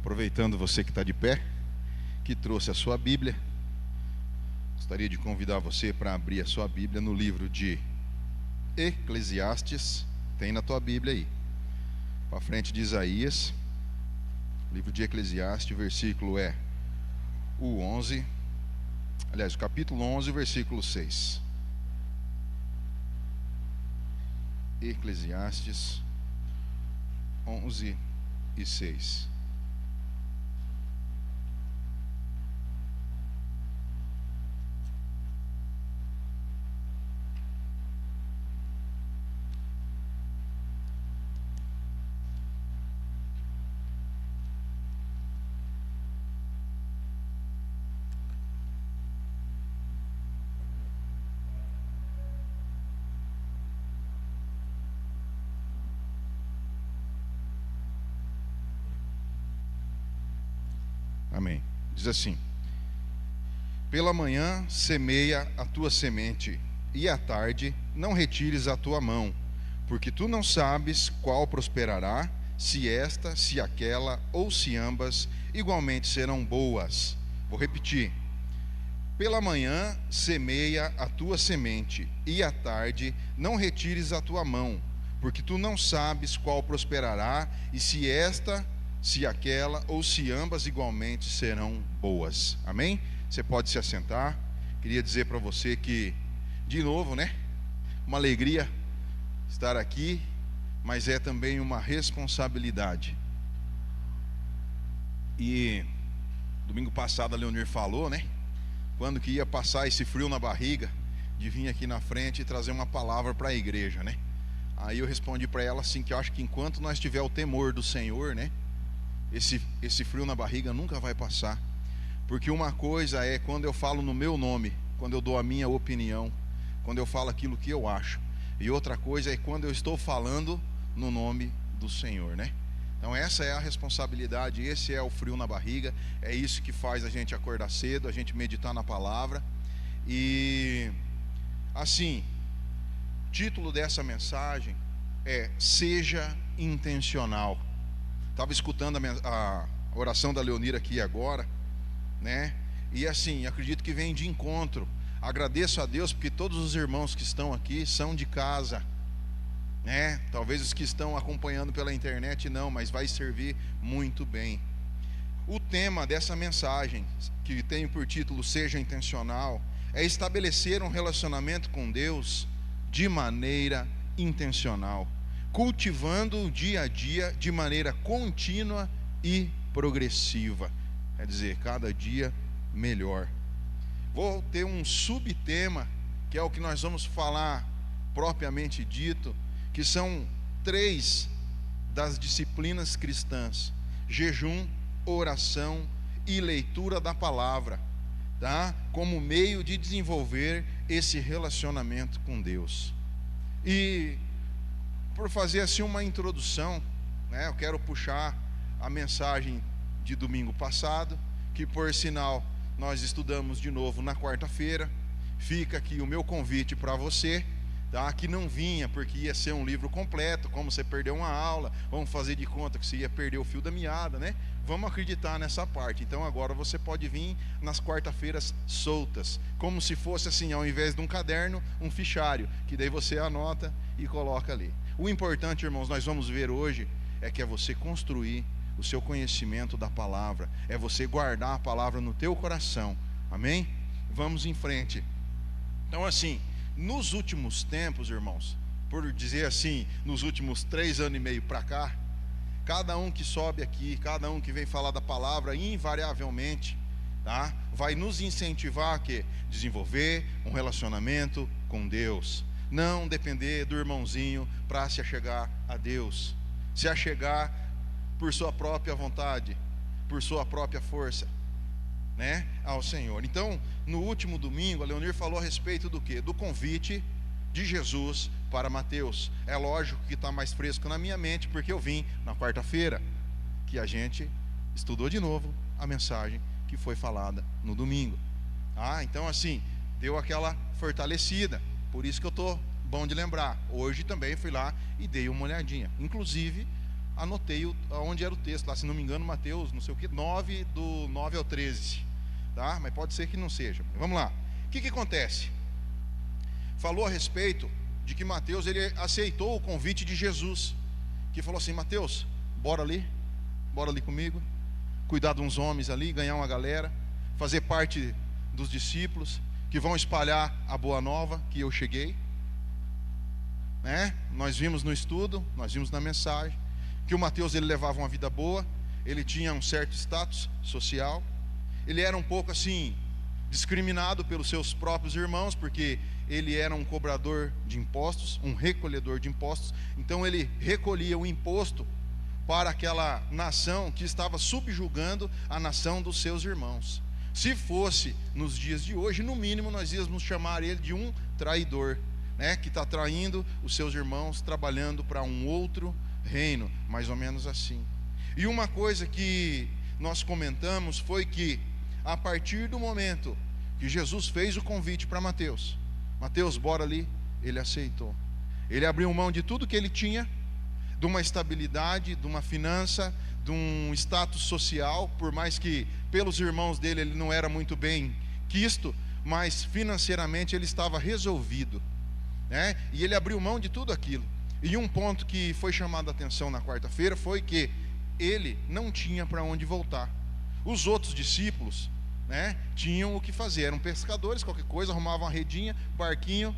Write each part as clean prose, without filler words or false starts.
Aproveitando você que está de pé, que trouxe a sua Bíblia, gostaria de convidar você para abrir a sua Bíblia no livro de Eclesiastes. Tem na tua Bíblia aí, para frente de Isaías, livro de Eclesiastes, o versículo é o 11, aliás, o capítulo 11, versículo 6. Eclesiastes 11 e 6. Amém. Diz assim: pela manhã semeia a tua semente, e à tarde não retires a tua mão, porque tu não sabes qual prosperará, se esta, se aquela, ou se ambas igualmente serão boas. Vou repetir: pela manhã semeia a tua semente, e à tarde não retires a tua mão, porque tu não sabes qual prosperará, e se esta, se aquela, ou se ambas igualmente serão boas. Amém? Você pode se assentar. Queria dizer para você que, de novo, uma alegria estar aqui, mas é também uma responsabilidade. E domingo passado a Leonir falou, quando que ia passar esse frio na barriga de vir aqui na frente e trazer uma palavra para a igreja, Aí eu respondi para ela assim, que eu acho que enquanto nós tiver o temor do Senhor, esse frio na barriga nunca vai passar. Porque uma coisa é quando eu falo no meu nome, quando eu dou a minha opinião, quando eu falo aquilo que eu acho, e outra coisa é quando eu estou falando no nome do Senhor, Então essa é a responsabilidade, esse é o frio na barriga, é isso que faz a gente acordar cedo, a gente meditar na palavra. E assim, o título dessa mensagem é Seja Intencional. Estava escutando a oração da Leonira aqui agora, E assim, acredito que vem de encontro. Agradeço a Deus porque todos os irmãos que estão aqui são de casa, Talvez os que estão acompanhando pela internet não, mas vai servir muito bem. O tema dessa mensagem, que tem por título Seja Intencional, é estabelecer um relacionamento com Deus de maneira intencional, cultivando o dia a dia de maneira contínua e progressiva, quer dizer, cada dia melhor. Vou ter um subtema, que é o que nós vamos falar propriamente dito, que são 3 das disciplinas cristãs: jejum, oração e leitura da palavra, como meio de desenvolver esse relacionamento com Deus. E por fazer assim uma introdução, eu quero puxar a mensagem de domingo passado, que por sinal nós estudamos de novo na quarta-feira. Fica aqui o meu convite para você, que não vinha porque ia ser um livro completo, como você perdeu uma aula, vamos fazer de conta que você ia perder o fio da meada, Vamos acreditar nessa parte. Então agora você pode vir nas quarta-feiras soltas, como se fosse assim, ao invés de um caderno, um fichário, que daí você anota e coloca ali. O importante, irmãos, nós vamos ver hoje, é que é você construir o seu conhecimento da palavra, é você guardar a palavra no teu coração. Amém? Vamos em frente. Então assim, nos últimos tempos, irmãos, por dizer assim, nos últimos 3 anos e meio para cá, cada um que sobe aqui, cada um que vem falar da palavra, invariavelmente, vai nos incentivar a quê? Desenvolver um relacionamento com Deus. Não depender do irmãozinho para se achegar a Deus, se achegar por sua própria vontade, por sua própria força, ao Senhor. Então, no último domingo, a Leonir falou a respeito do quê? Do convite de Jesus para Mateus. É lógico que está mais fresco na minha mente, porque eu vim na quarta-feira, que a gente estudou de novo a mensagem que foi falada no domingo. Então assim, deu aquela fortalecida. Por isso que eu estou bom de lembrar. Hoje também fui lá e dei uma olhadinha. Inclusive, anotei onde era o texto, lá, se não me engano, Mateus, não sei o que, 9, do 9 ao 13, tá? Mas pode ser que não seja. Vamos lá. O que acontece? Falou a respeito de que Mateus, ele aceitou o convite de Jesus, que falou assim: Mateus, bora ali comigo, cuidar de uns homens ali, ganhar uma galera, fazer parte dos discípulos que vão espalhar a boa nova que eu cheguei, né? Nós vimos no estudo, nós vimos na mensagem que o Mateus, ele levava uma vida boa, ele tinha um certo status social, ele era um pouco assim discriminado pelos seus próprios irmãos, porque ele era um cobrador de impostos, um recolhedor de impostos. Então ele recolhia o imposto para aquela nação que estava subjugando a nação dos seus irmãos. Se fosse nos dias de hoje, no mínimo nós íamos chamar ele de um traidor, né? Que está traindo os seus irmãos, trabalhando para um outro reino, mais ou menos assim. E uma coisa que nós comentamos foi que a partir do momento que Jesus fez o convite para Mateus, Mateus, bora ali, ele aceitou. Ele abriu mão de tudo que ele tinha, de uma estabilidade, de uma finança, de um status social, por mais que pelos irmãos dele ele não era muito bem quisto, mas financeiramente ele estava resolvido, né? E ele abriu mão de tudo aquilo. E um ponto que foi chamado a atenção na quarta-feira foi que ele não tinha para onde voltar. Os outros discípulos, né, tinham o que fazer, eram pescadores, qualquer coisa, arrumavam uma redinha, barquinho,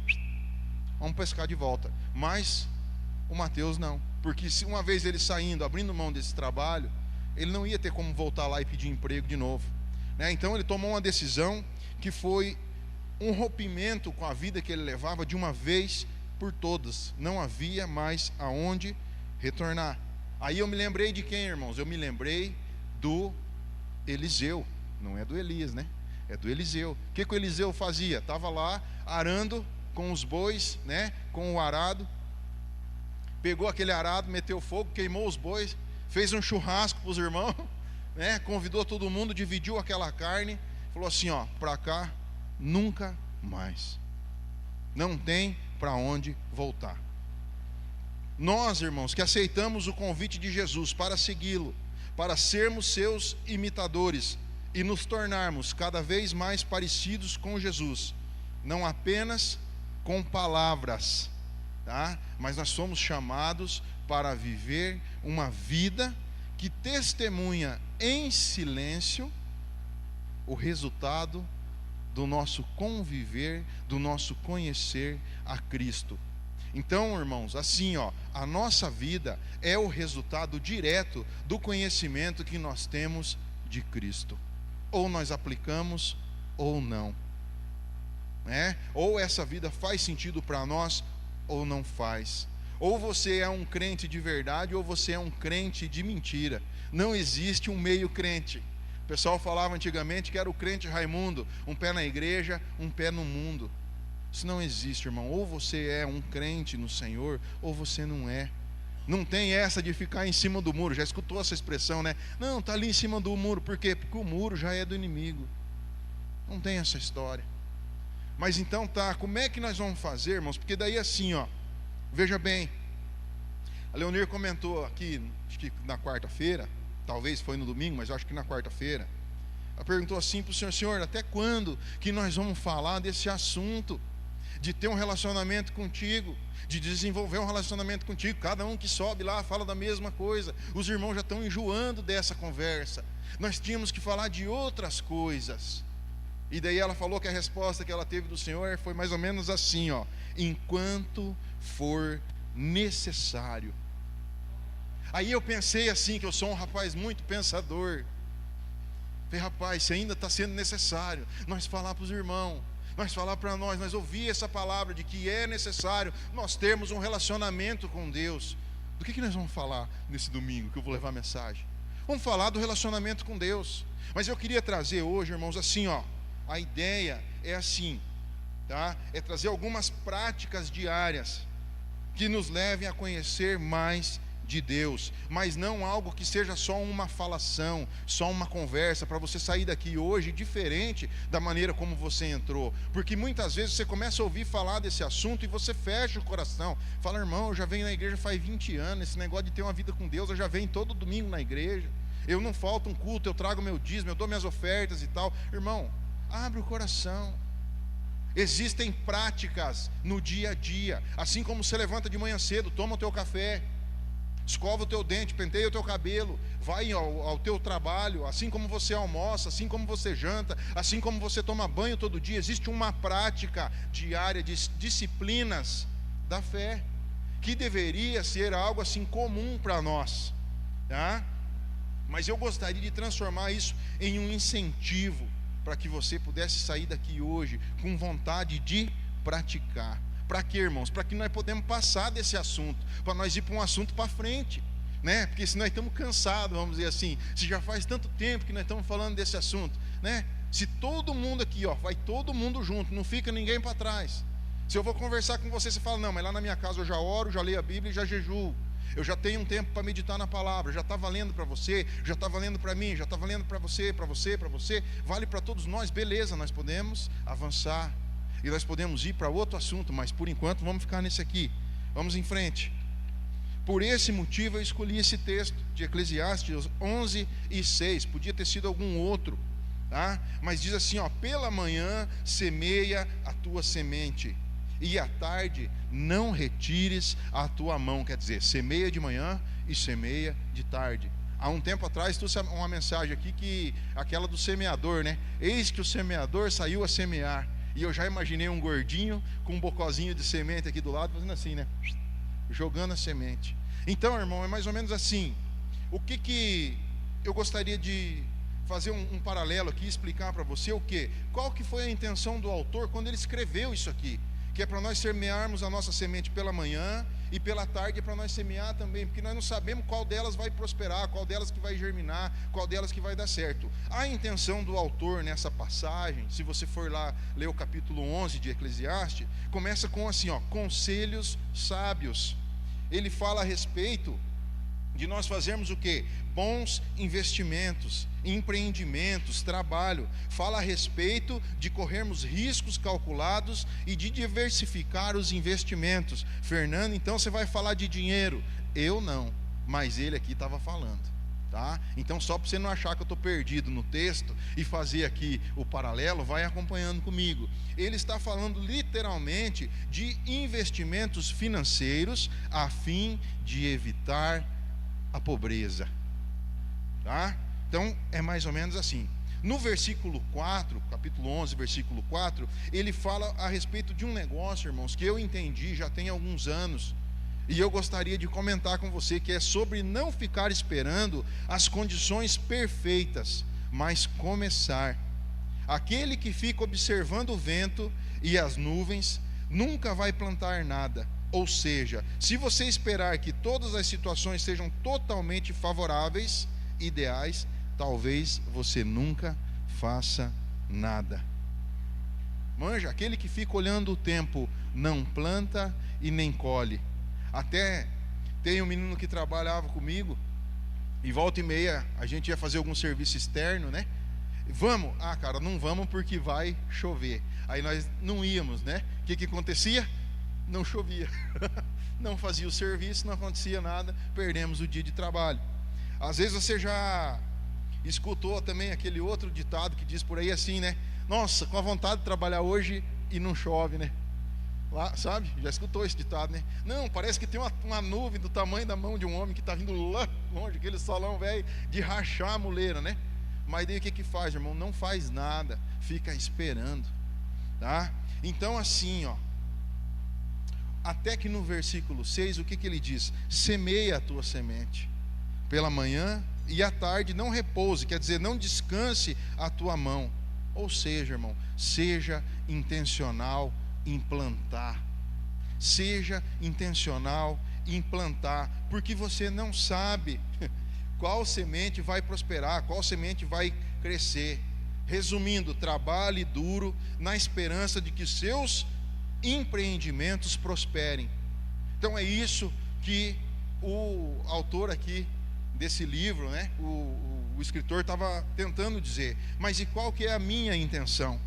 vamos pescar de volta. Mas o Mateus não, porque se uma vez ele saindo, abrindo mão desse trabalho, ele não ia ter como voltar lá e pedir emprego de novo, né? Então ele tomou uma decisão que foi um rompimento com a vida que ele levava de uma vez por todas. Não havia mais aonde retornar. Aí eu me lembrei de quem, irmãos? Eu me lembrei do Eliseu. Não é do Elias, né? É do Eliseu. O que o Eliseu fazia? Estava lá arando com os bois, né? Com o arado. Pegou aquele arado, meteu fogo, queimou os bois, fez um churrasco para os irmãos, né? Convidou todo mundo, dividiu aquela carne, falou assim: ó, para cá nunca mais. Não tem para onde voltar. Nós, irmãos, que aceitamos o convite de Jesus para segui-lo, para sermos seus imitadores e nos tornarmos cada vez mais parecidos com Jesus, não apenas com palavras, tá? Mas nós somos chamados para viver uma vida que testemunha em silêncio o resultado do nosso conviver, do nosso conhecer a Cristo. Então, irmãos, assim, ó, a nossa vida é o resultado direto do conhecimento que nós temos de Cristo. Ou nós aplicamos ou não, né? Ou essa vida faz sentido para nós ou não faz. Ou você é um crente de verdade ou você é um crente de mentira. Não existe um meio crente. O pessoal falava antigamente que era o crente Raimundo, um pé na igreja, um pé no mundo. Isso não existe, irmão. Ou você é um crente no Senhor ou você não é. Não tem essa de ficar em cima do muro. Já escutou essa expressão, né? Não, está ali em cima do muro. Por quê? Porque o muro já é do inimigo. Não tem essa história. Mas então tá, como é que nós vamos fazer, irmãos? Porque daí assim, ó, veja bem, a Leonir comentou aqui, acho que na quarta-feira, talvez foi no domingo, mas eu acho que na quarta-feira, ela perguntou assim para o Senhor: Senhor, até quando que nós vamos falar desse assunto? De ter um relacionamento contigo, de desenvolver um relacionamento contigo. Cada um que sobe lá fala da mesma coisa. Os irmãos já estão enjoando dessa conversa. Nós tínhamos que falar de outras coisas. E daí ela falou que a resposta que ela teve do Senhor foi mais ou menos assim, ó: enquanto for necessário. Aí eu pensei assim, que eu sou um rapaz muito pensador. Falei: rapaz, se ainda está sendo necessário nós falar para os irmãos, nós falar para nós ouvir essa palavra de que é necessário nós termos um relacionamento com Deus. Do que nós vamos falar nesse domingo que eu vou levar a mensagem? Vamos falar do relacionamento com Deus. Mas eu queria trazer hoje, irmãos, assim, ó, a ideia é assim, tá? É trazer algumas práticas diárias que nos levem a conhecer mais de Deus, mas não algo que seja só uma falação, só uma conversa, para você sair daqui hoje diferente da maneira como você entrou. Porque muitas vezes você começa a ouvir falar desse assunto e você fecha o coração, fala: irmão, eu já venho na igreja faz 20 anos, esse negócio de ter uma vida com Deus, eu já venho todo domingo na igreja, eu não falto um culto, eu trago meu dízimo, eu dou minhas ofertas e tal. Irmão, abre o coração. Existem práticas no dia a dia, assim como você levanta de manhã cedo, toma o teu café, escova o teu dente, penteia o teu cabelo, vai ao teu trabalho, assim como você almoça, assim como você janta, assim como você toma banho todo dia. Existe uma prática diária de disciplinas da fé, que deveria ser algo assim comum para nós, tá? Mas eu gostaria de transformar isso em um incentivo, para que você pudesse sair daqui hoje com vontade de praticar. Para quê, irmãos? Para que nós podemos passar desse assunto, para nós ir para um assunto para frente, né? Porque se nós estamos cansados, vamos dizer assim, se já faz tanto tempo que nós estamos falando desse assunto, né? Se todo mundo aqui, vai todo mundo junto, não fica ninguém para trás. Se eu vou conversar com você, você fala: não, mas lá na minha casa eu já oro, já leio a Bíblia e já jejuo. Eu já tenho um tempo para meditar na palavra, já está valendo para você, já está valendo para mim, já está valendo para você, vale para todos nós. Beleza, nós podemos avançar e nós podemos ir para outro assunto, mas por enquanto vamos ficar nesse aqui. Vamos em frente. Por esse motivo eu escolhi esse texto de Eclesiastes 11:6. Podia ter sido algum outro, tá? Mas diz assim: pela manhã semeia a tua semente, e à tarde não retires a tua mão. Quer dizer, semeia de manhã e semeia de tarde. Há um tempo atrás trouxe uma mensagem aqui, aquela do semeador, né? Eis que o semeador saiu a semear. E eu já imaginei um gordinho com um bocozinho de semente aqui do lado, fazendo assim, né? Jogando a semente. Então, irmão, é mais ou menos assim. O que eu gostaria de fazer um paralelo aqui, explicar para você o quê? Qual que foi a intenção do autor quando ele escreveu isso aqui? Que é para nós semearmos a nossa semente pela manhã, e pela tarde é para nós semear também, porque nós não sabemos qual delas vai prosperar, qual delas que vai germinar, qual delas que vai dar certo. A intenção do autor nessa passagem, se você for lá ler o capítulo 11 de Eclesiastes, começa com assim, conselhos sábios. Ele fala a respeito de nós fazermos o quê? Bons investimentos, empreendimentos, trabalho. Fala a respeito de corrermos riscos calculados e de diversificar os investimentos. Fernando, então você vai falar de dinheiro? Eu não, mas ele aqui estava falando, tá? Então, só para você não achar que eu estou perdido no texto e fazer aqui o paralelo, vai acompanhando comigo. Ele está falando literalmente de investimentos financeiros a fim de evitar a pobreza, tá? Então é mais ou menos assim. No versículo 4, capítulo 11, versículo 4, ele fala a respeito de um negócio, irmãos, que eu entendi já tem alguns anos, e eu gostaria de comentar com você, que é sobre não ficar esperando as condições perfeitas, mas começar. Aquele que fica observando o vento e as nuvens nunca vai plantar nada. Ou seja, se você esperar que todas as situações sejam totalmente favoráveis, ideais, talvez você nunca faça nada. Manja, aquele que fica olhando o tempo não planta e nem colhe. Até tem um menino que trabalhava comigo, e volta e meia a gente ia fazer algum serviço externo, né? Vamos? Cara, não vamos porque vai chover. Aí nós não íamos, né? O que acontecia? Não chovia, não fazia o serviço, não acontecia nada, perdemos o dia de trabalho. Às vezes você já escutou também aquele outro ditado que diz por aí assim, né? Nossa, com a vontade de trabalhar hoje e não chove, né? Lá, sabe? Já escutou esse ditado, né? Não, parece que tem uma nuvem do tamanho da mão de um homem que está vindo lá longe, aquele solão velho de rachar a muleira, né? Mas daí o que faz, irmão? Não faz nada, fica esperando, tá? Então assim, até que no versículo 6, o que ele diz? Semeia a tua semente pela manhã, e à tarde não repouse, quer dizer, não descanse a tua mão. Ou seja, irmão, seja intencional em plantar. Seja intencional em plantar, porque você não sabe qual semente vai prosperar, qual semente vai crescer. Resumindo, trabalhe duro na esperança de que seus empreendimentos prosperem. Então é isso que o autor aqui desse livro, né, o escritor estava tentando dizer, mas e qual que é a minha intenção?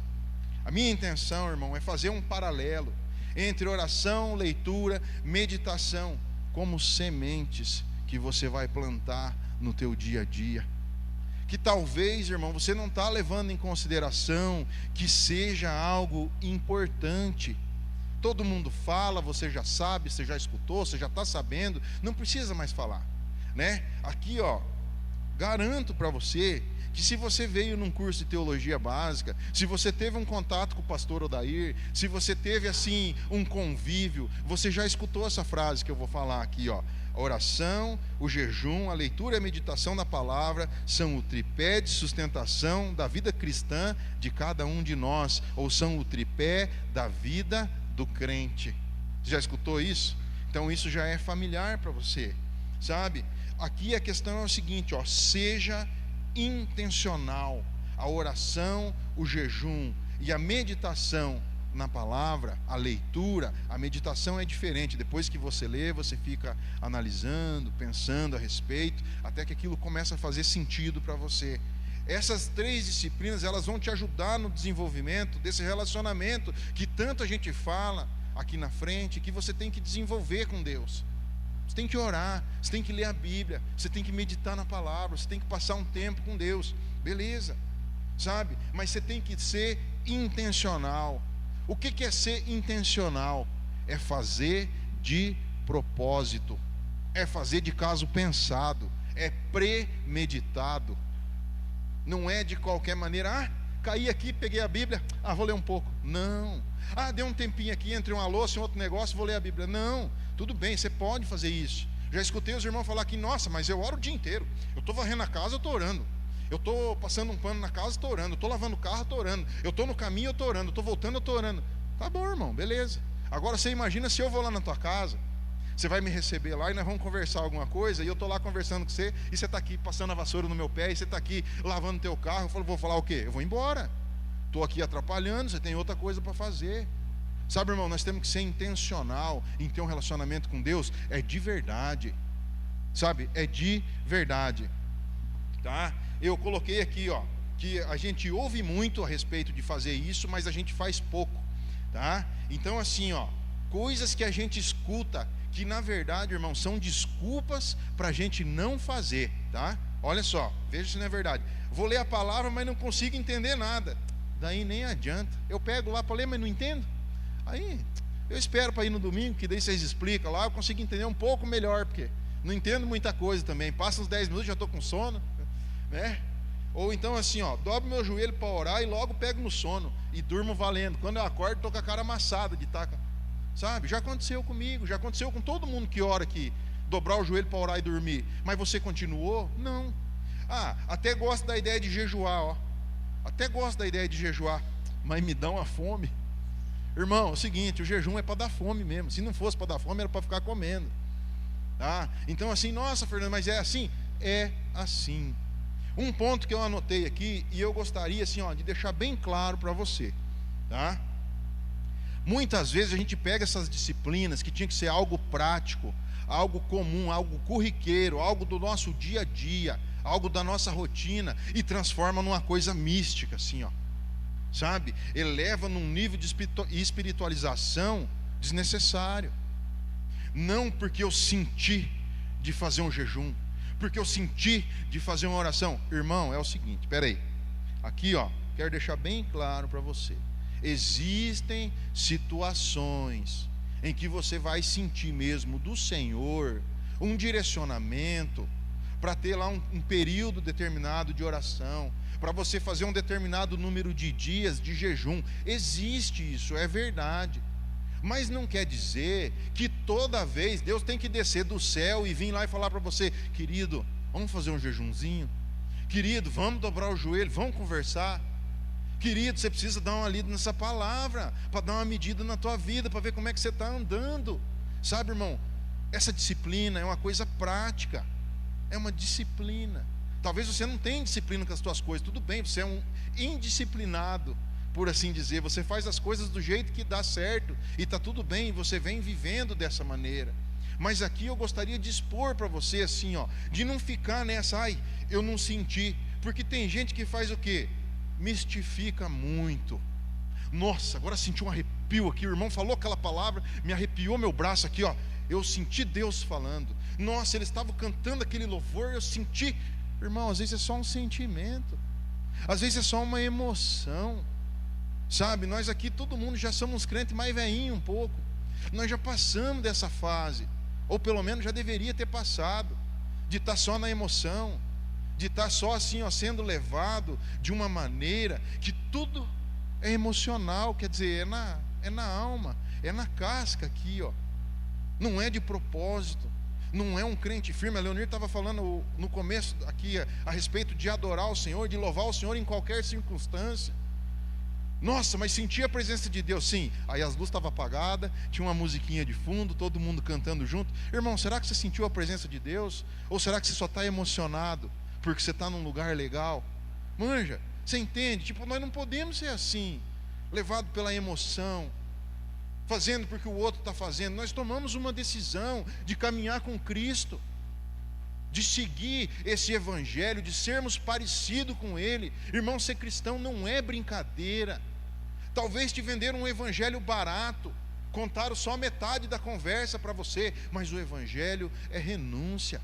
A minha intenção, irmão, é fazer um paralelo entre oração, leitura, meditação, como sementes que você vai plantar no teu dia a dia, que talvez, irmão, você não está levando em consideração que seja algo importante. Todo mundo fala, você já sabe, você já escutou, você já está sabendo, não precisa mais falar, né? Aqui, ó, garanto para você que se você veio num curso de teologia básica, se você teve um contato com o pastor Odair, se você teve assim um convívio, você já escutou essa frase que eu vou falar aqui, ó. A oração, o jejum, a leitura e a meditação da palavra são o tripé de sustentação da vida cristã de cada um de nós, ou são o tripé da vida do crente. Você já escutou isso? Então isso já é familiar para você, sabe? Aqui a questão é o seguinte, ó, seja intencional. A oração, o jejum e a meditação na palavra, a leitura, a meditação é diferente. Depois que você lê, você fica analisando, pensando a respeito, até que aquilo começa a fazer sentido para você. Essas 3 disciplinas, elas vão te ajudar no desenvolvimento desse relacionamento que tanto a gente fala aqui na frente, que você tem que desenvolver com Deus. Você tem que orar, você tem que ler a Bíblia, você tem que meditar na palavra, você tem que passar um tempo com Deus, beleza, sabe? Mas você tem que ser intencional. O que é ser intencional? É fazer de propósito, é fazer de caso pensado, é premeditado. Não é de qualquer maneira, caí aqui, peguei a Bíblia, vou ler um pouco. Não. Deu um tempinho aqui, entre uma louça e outro negócio, vou ler a Bíblia. Não, tudo bem, você pode fazer isso. Já escutei os irmãos falar aqui, nossa, mas eu oro o dia inteiro. Eu estou varrendo a casa, eu estou orando. Eu estou passando um pano na casa, estou orando. Eu estou lavando o carro, estou orando. Eu estou no caminho, eu estou orando. Eu estou voltando, eu estou orando. Tá bom, irmão, beleza. Agora você imagina se eu vou lá na tua casa, você vai me receber lá e nós vamos conversar alguma coisa, e eu estou lá conversando com você, e você está aqui passando a vassoura no meu pé, e você está aqui lavando teu carro. Eu falo, vou falar o quê? Eu vou embora. Estou aqui atrapalhando, você tem outra coisa para fazer. Sabe, irmão, nós temos que ser intencional em ter um relacionamento com Deus, é de verdade, sabe, é de verdade, tá? Eu coloquei aqui, ó, que a gente ouve muito a respeito de fazer isso, mas a gente faz pouco, tá? Então assim, ó, coisas que a gente escuta, que na verdade, irmão, são desculpas para a gente não fazer, tá? Olha só, veja se não é verdade. Vou ler a palavra, mas não consigo entender nada, daí nem adianta. Eu pego lá para ler, mas não entendo. Aí eu espero para ir no domingo, que daí vocês explicam lá, eu consigo entender um pouco melhor, porque não entendo muita coisa também. Passa uns 10 minutos, já estou com sono, né? Ou então assim, ó, dobro meu joelho para orar e logo pego no sono e durmo valendo. Quando eu acordo, estou com a cara amassada de taca, sabe? Já aconteceu comigo, já aconteceu com todo mundo que ora aqui, dobrar o joelho para orar e dormir. Mas você continuou? Não. Até gosto da ideia de jejuar, ó. Até gosto da ideia de jejuar, mas me dá uma fome. Irmão, é o seguinte, o jejum é para dar fome mesmo. Se não fosse para dar fome, era para ficar comendo, tá? Então assim, nossa, Fernando, mas é assim? É assim. Um ponto que eu anotei aqui, e eu gostaria assim, ó, de deixar bem claro para você, tá? Muitas vezes a gente pega essas disciplinas que tinha que ser algo prático, algo comum, algo corriqueiro, algo do nosso dia a dia, algo da nossa rotina, e transforma numa coisa mística, assim, ó, sabe? Eleva num nível de espiritualização desnecessário. Não porque eu senti de fazer um jejum, porque eu senti de fazer uma oração. Irmão, é o seguinte, espera aí. Aqui, ó, quero deixar bem claro para você. Existem situações em que você vai sentir mesmo do Senhor um direcionamento para ter lá um período determinado de oração, para você fazer um determinado número de dias de jejum. Existe isso, é verdade. Mas não quer dizer que toda vez Deus tem que descer do céu e vir lá e falar para você, querido, vamos fazer um jejumzinho? Querido, vamos dobrar o joelho, vamos conversar? Querido, você precisa dar uma lida nessa palavra, para dar uma medida na tua vida, para ver como é que você está andando. Sabe, irmão, essa disciplina é uma coisa prática, é uma disciplina. Talvez você não tenha disciplina com as tuas coisas, tudo bem, você é um indisciplinado, por assim dizer. Você faz as coisas do jeito que dá certo, e está tudo bem, você vem vivendo dessa maneira. Mas aqui eu gostaria de expor para você assim, ó, de não ficar nessa, ai, eu não senti. Porque tem gente que faz o quê? Mistifica muito. Nossa, agora senti um arrepio aqui, o irmão falou aquela palavra, me arrepiou meu braço aqui, ó. Eu senti Deus falando. Nossa, ele estava cantando aquele louvor, eu senti. Irmão, às vezes é só um sentimento, às vezes é só uma emoção. Sabe, nós aqui, todo mundo já somos crentes mais velhinho um pouco. Nós já passamos dessa fase, ou pelo menos já deveria ter passado, de estar só na emoção, de estar só assim, ó, sendo levado de uma maneira que tudo é emocional, quer dizer, é na alma, é na casca aqui, ó. Não é de propósito, não é um crente firme. A Leonir estava falando no começo aqui a respeito de adorar o Senhor, de louvar o Senhor em qualquer circunstância. Nossa, mas sentia a presença de Deus, sim. Aí as luzes estavam apagadas, tinha uma musiquinha de fundo, todo mundo cantando junto. Irmão, será que você sentiu a presença de Deus? Ou será que você só está emocionado porque você está num lugar legal? Manja, você entende? Tipo, nós não podemos ser assim, levado pela emoção, fazendo porque o outro está fazendo. Nós tomamos uma decisão de caminhar com Cristo, de seguir esse evangelho, de sermos parecidos com Ele. Irmão, ser cristão não é brincadeira. Talvez te venderam um evangelho barato, contaram só metade da conversa para você, mas o evangelho é renúncia,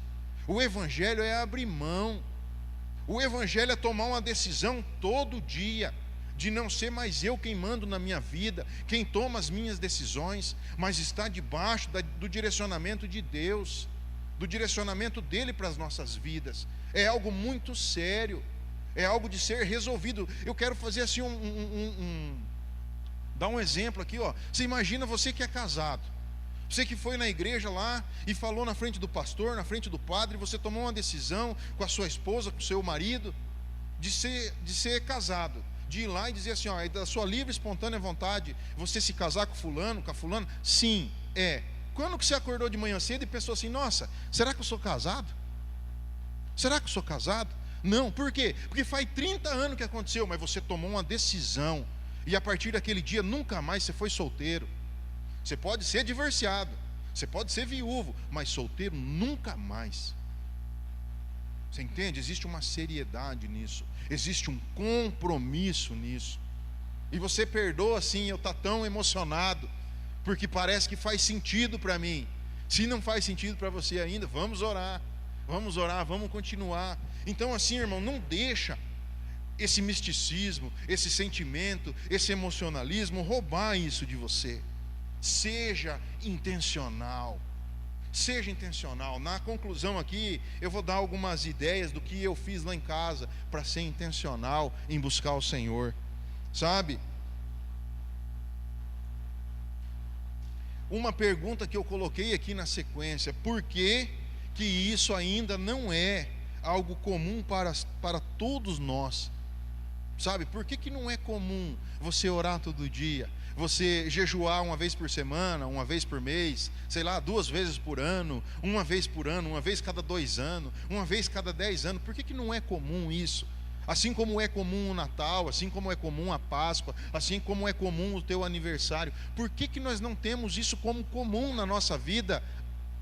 o evangelho é abrir mão, o evangelho é tomar uma decisão todo dia, de não ser mais eu quem mando na minha vida, quem toma as minhas decisões, mas está debaixo do direcionamento de Deus, do direcionamento dele para as nossas vidas. É algo muito sério, é algo de ser resolvido. Eu quero fazer assim dar um exemplo aqui, ó. Você imagina você que é casado, você que foi na igreja lá e falou na frente do pastor, na frente do padre, você tomou uma decisão com a sua esposa, com o seu marido, de ser casado, de ir lá e dizer assim, ó, é da sua livre e espontânea vontade você se casar com fulano, com a fulana? Sim, é. Quando que você acordou de manhã cedo e pensou assim, nossa, será que eu sou casado? Será que eu sou casado? Não, por quê? Porque faz 30 anos que aconteceu, mas você tomou uma decisão, e a partir daquele dia nunca mais você foi solteiro. Você pode ser divorciado, você pode ser viúvo, mas solteiro nunca mais. Você entende? Existe uma seriedade nisso, existe um compromisso nisso. E você perdoa assim, eu estou tão emocionado, porque parece que faz sentido para mim. Se não faz sentido para você ainda, vamos orar, vamos continuar. Então assim, irmão, não deixa esse misticismo, esse sentimento, esse emocionalismo roubar isso de você. Seja intencional. Seja intencional. Na conclusão aqui, eu vou dar algumas ideias do que eu fiz lá em casa para ser intencional em buscar o Senhor. Sabe? Uma pergunta que eu coloquei aqui na sequência: por que isso ainda não é algo comum para todos nós? Sabe, por que não é comum você orar todo dia, você jejuar uma vez por semana, uma vez por mês, sei lá, 2 vezes por ano, uma vez cada 2 anos, uma vez cada 10 anos? Por que não é comum isso? Assim como é comum o Natal, assim como é comum a Páscoa, assim como é comum o teu aniversário, por que nós não temos isso como comum na nossa vida?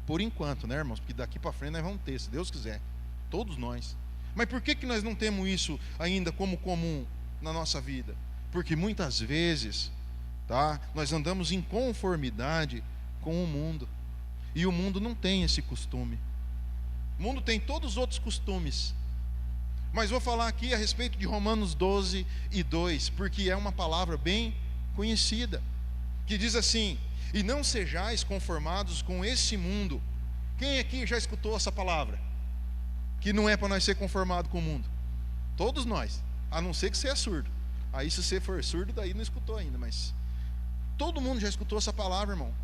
Por enquanto, né, irmãos? Porque daqui para frente nós vamos ter, se Deus quiser, todos nós. Mas por que nós não temos isso ainda como comum na nossa vida? Porque muitas vezes, tá, nós andamos em conformidade com o mundo, e o mundo não tem esse costume. O mundo tem todos os outros costumes, mas vou falar aqui a respeito de Romanos 12:2, porque é uma palavra bem conhecida, que diz assim: e não sejais conformados com esse mundo. Quem aqui já escutou essa palavra? Que não é para nós ser conformado com o mundo. Todos nós, a não ser que você é surdo. Aí se você for surdo, daí não escutou ainda, mas todo mundo já escutou essa palavra, irmão.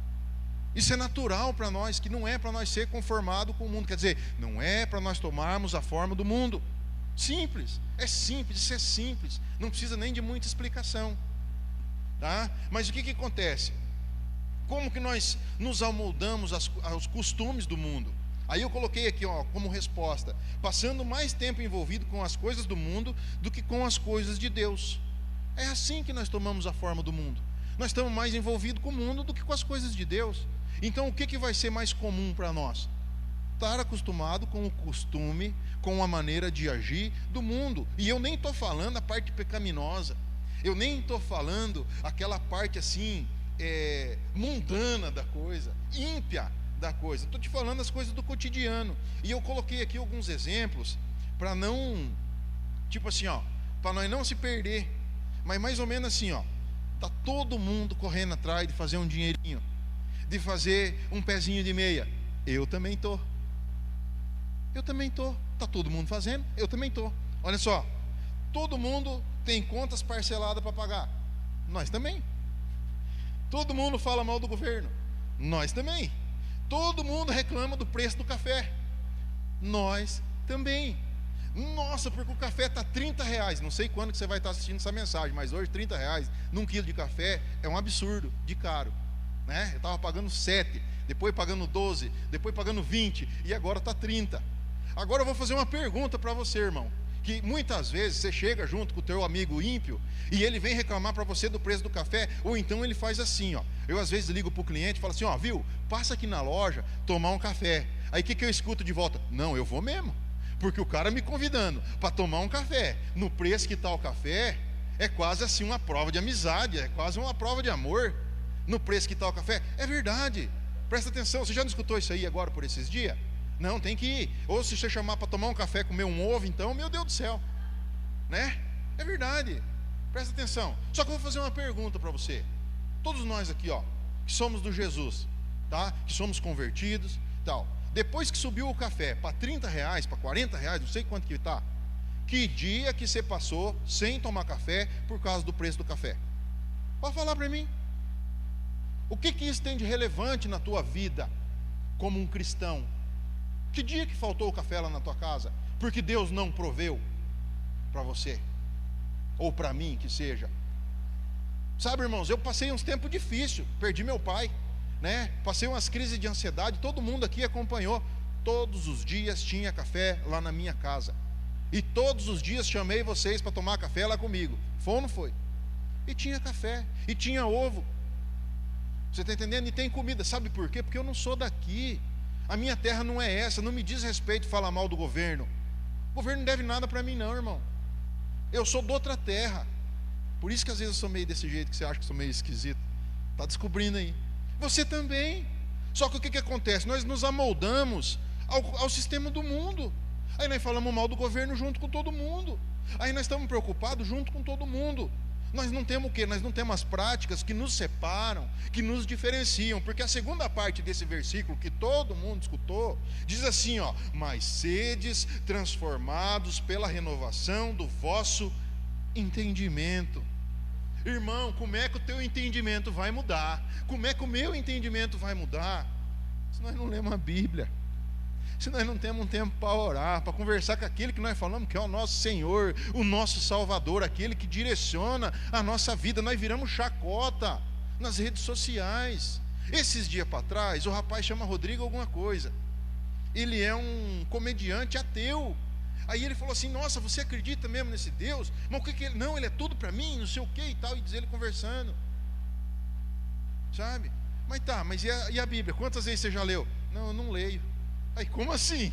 Isso é natural para nós, que não é para nós ser conformado com o mundo. Quer dizer, não é para nós tomarmos a forma do mundo. Simples, isso é simples, não precisa nem de muita explicação, tá? Mas o que acontece? Como que nós nos amoldamos aos costumes do mundo? Aí eu coloquei aqui, ó, como resposta: passando mais tempo envolvido com as coisas do mundo do que com as coisas de Deus. É assim que nós tomamos a forma do mundo. Nós estamos mais envolvidos com o mundo do que com as coisas de Deus. Então o que vai ser mais comum para nós? Estar acostumado com o costume, com a maneira de agir do mundo. E eu nem estou falando a parte pecaminosa, eu nem estou falando aquela parte assim, mundana da coisa, ímpia da coisa. Estou te falando as coisas do cotidiano. E eu coloquei aqui alguns exemplos para não, tipo assim, para nós não se perder. Mas mais ou menos assim, tá todo mundo correndo atrás de fazer um dinheirinho, de fazer um pezinho de meia. Eu também tô. Tá todo mundo fazendo, eu também tô. Olha só, todo mundo tem contas parceladas para pagar. Nós também. Todo mundo fala mal do governo. Nós também. Todo mundo reclama do preço do café. Nós também. Nossa, porque o café está R$30. Não sei quando que você vai estar assistindo essa mensagem, mas hoje R$30 num quilo de café é um absurdo de caro, né? Eu estava pagando 7, depois pagando 12, depois pagando 20 e agora está 30. Agora eu vou fazer uma pergunta para você, irmão, que muitas vezes você chega junto com o teu amigo ímpio e ele vem reclamar para você do preço do café, ou então ele faz assim, eu às vezes ligo para o cliente e falo assim, viu, passa aqui na loja tomar um café. Aí o que eu escuto de volta? Não, eu vou mesmo, porque o cara me convidando para tomar um café no preço que está o café, é quase assim uma prova de amizade, é quase uma prova de amor. No preço que está o café, é verdade, presta atenção. Você já não escutou isso aí agora por esses dias? Não, tem que ir. Ou se você chamar para tomar um café, comer um ovo, então, meu Deus do céu, né? É verdade, presta atenção. Só que eu vou fazer uma pergunta para você. Todos nós aqui, que somos do Jesus, tá? Que somos convertidos, tal. Depois que subiu o café para R$30, para R$40, não sei quanto que está. Que dia que você passou sem tomar café por causa do preço do café? Pode falar para mim. O que isso tem de relevante na tua vida como um cristão? Que dia que faltou o café lá na tua casa? Porque Deus não proveu para você, ou para mim que seja. Sabe, irmãos, eu passei uns tempos difíceis, perdi meu pai, né? Passei umas crises de ansiedade, todo mundo aqui acompanhou. Todos os dias tinha café lá na minha casa, e todos os dias chamei vocês para tomar café lá comigo. Foi ou não foi? E tinha café, e tinha ovo. Você está entendendo? E tem comida. Sabe por quê? Porque eu não sou daqui. A minha terra não é essa. Não me diz respeito falar mal do governo. O governo não deve nada para mim não, irmão. Eu sou de outra terra. Por isso que às vezes eu sou meio desse jeito, que você acha que eu sou meio esquisito. Está descobrindo aí. Você também. Só que o que acontece? Nós nos amoldamos ao sistema do mundo. Aí nós falamos mal do governo junto com todo mundo. Aí nós estamos preocupados junto com todo mundo. Nós não temos o quê? Nós não temos as práticas que nos separam, que nos diferenciam. Porque a segunda parte desse versículo, que todo mundo escutou, diz assim, mas sedes transformados pela renovação do vosso entendimento. Irmão, como é que o teu entendimento vai mudar? Como é que o meu entendimento vai mudar? Se nós não lemos a Bíblia, se nós não temos um tempo para orar, para conversar com aquele que nós falamos que é o nosso Senhor, o nosso Salvador, aquele que direciona a nossa vida, nós viramos chacota nas redes sociais. Esses dias para trás, o rapaz chama Rodrigo alguma coisa, ele é um comediante ateu. Aí ele falou assim, nossa, você acredita mesmo nesse Deus? Mas o que ele... Não, ele é tudo para mim, não sei o que e tal. E diz ele conversando, sabe? Mas tá, mas e a Bíblia? Quantas vezes você já leu? Não, eu não leio. Aí, como assim?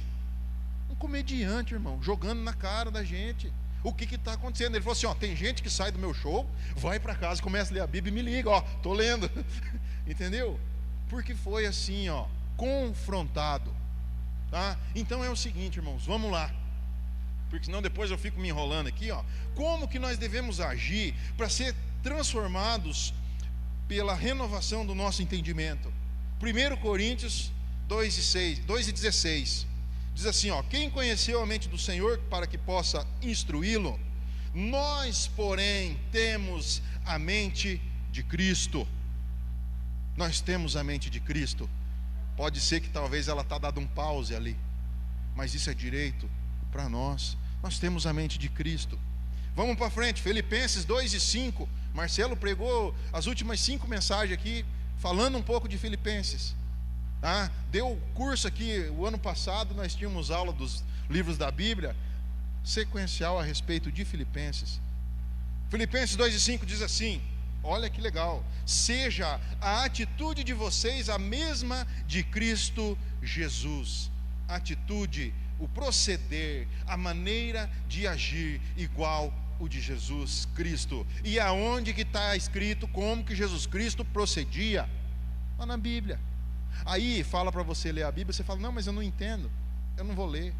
Um comediante, irmão, jogando na cara da gente. O que está acontecendo? Ele falou assim, tem gente que sai do meu show, vai para casa, começa a ler a Bíblia e me liga, tô lendo. Entendeu? Porque foi assim, confrontado, tá? Então é o seguinte, irmãos, vamos lá, porque senão depois eu fico me enrolando aqui, Como que nós devemos agir para ser transformados pela renovação do nosso entendimento? 1 Coríntios 2:16 diz assim, quem conheceu a mente do Senhor para que possa instruí-lo? Nós, porém, temos a mente de Cristo. Nós temos a mente de Cristo. Pode ser que talvez ela está dando um pause ali, mas isso é direito para nós. Nós temos a mente de Cristo. Vamos para frente, Filipenses 2:5. Marcelo pregou as últimas 5 mensagens aqui, falando um pouco de Filipenses. Deu curso aqui, o ano passado nós tínhamos aula dos livros da Bíblia, sequencial a respeito de Filipenses. Filipenses 2:5 diz assim, Olha que legal. Seja a atitude de vocês a mesma de Cristo Jesus. A atitude, o proceder, a maneira de agir igual o de Jesus Cristo. E aonde que está escrito como que Jesus Cristo procedia? Lá na Bíblia. Aí fala para você ler a Bíblia, você fala, não, mas eu não entendo, eu não vou ler.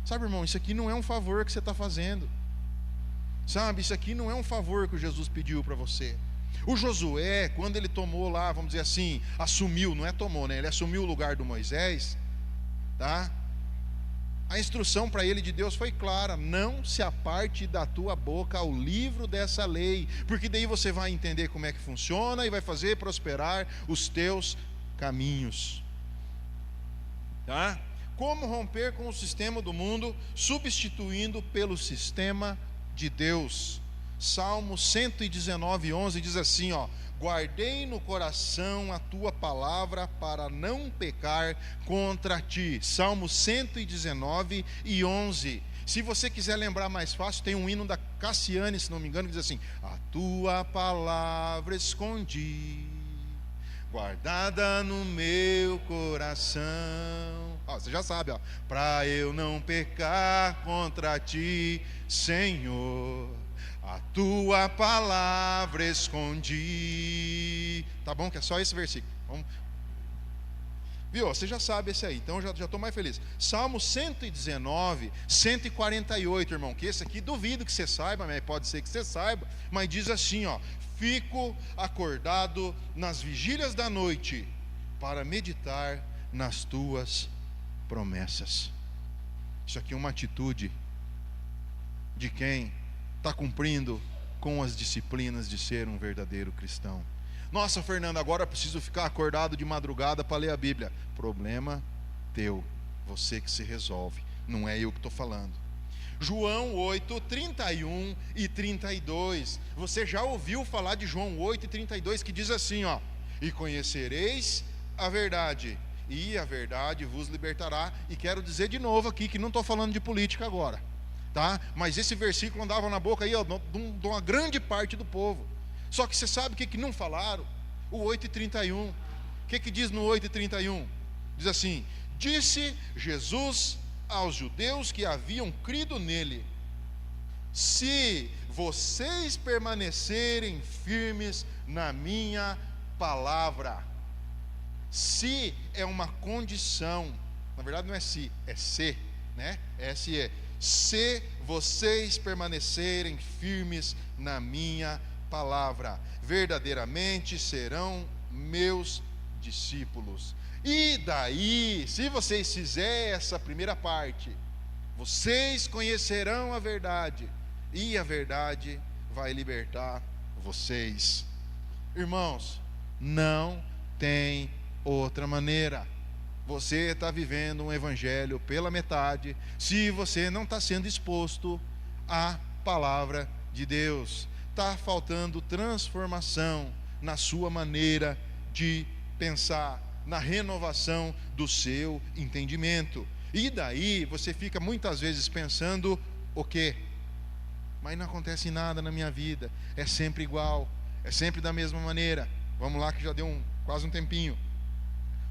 Sabe, irmão, isso aqui não é um favor que você está fazendo. Sabe, isso aqui não é um favor que Jesus pediu para você. O Josué, quando ele tomou lá, vamos dizer assim, assumiu, não é tomou, né? Ele assumiu o lugar do Moisés, tá? A instrução para ele de Deus foi clara: não se aparte da tua boca o livro dessa lei, porque daí você vai entender como é que funciona e vai fazer prosperar os teus caminhos, tá? Como romper com o sistema do mundo, substituindo pelo sistema de Deus. Salmo 119:11 diz assim, ó: guardei no coração a tua palavra para não pecar contra ti. Salmo 119:11. Se você quiser lembrar mais fácil, tem um hino da Cassiane, se não me engano, que diz assim: a tua palavra escondi, guardada no meu coração. Você já sabe, ó, para eu não pecar contra ti, Senhor, a tua palavra escondi. Tá bom que é só esse versículo. Vamos. Viu? Você já sabe esse aí, então já estou mais feliz. Salmo 119, 148, irmão, que esse aqui duvido que você saiba, mas pode ser que você saiba, mas diz assim, ó: fico acordado nas vigílias da noite para meditar nas tuas promessas. Isso aqui é uma atitude de quem está cumprindo com as disciplinas de ser um verdadeiro cristão. Nossa, Fernando, agora eu preciso ficar acordado de madrugada para ler a Bíblia. Problema teu, você que se resolve, não é eu que estou falando. João 8, 31 e 32. Você já ouviu falar de João 8 e 32, que diz assim, ó: e conhecereis a verdade, e a verdade vos libertará. E quero dizer de novo aqui que não estou falando de política agora, tá? Mas esse versículo andava na boca aí, ó, de uma grande parte do povo. Só que você sabe o que não falaram? O 8:31. O que diz no 8:31? Diz assim: disse Jesus aos judeus que haviam crido nele: se vocês permanecerem firmes na minha palavra. Se é uma condição, na verdade não é se, é se, né? S-E. Se vocês permanecerem firmes na minha palavra, verdadeiramente serão meus discípulos. E daí, se vocês fizerem essa primeira parte, vocês conhecerão a verdade, e a verdade vai libertar vocês. Irmãos, não tem outra maneira. Você está vivendo um evangelho pela metade, se você não está sendo exposto à palavra de Deus. Está faltando transformação na sua maneira de pensar, na renovação do seu entendimento. E daí você fica muitas vezes pensando o quê? Mas não acontece nada na minha vida, é sempre igual, é sempre da mesma maneira. Vamos lá que já deu quase um tempinho.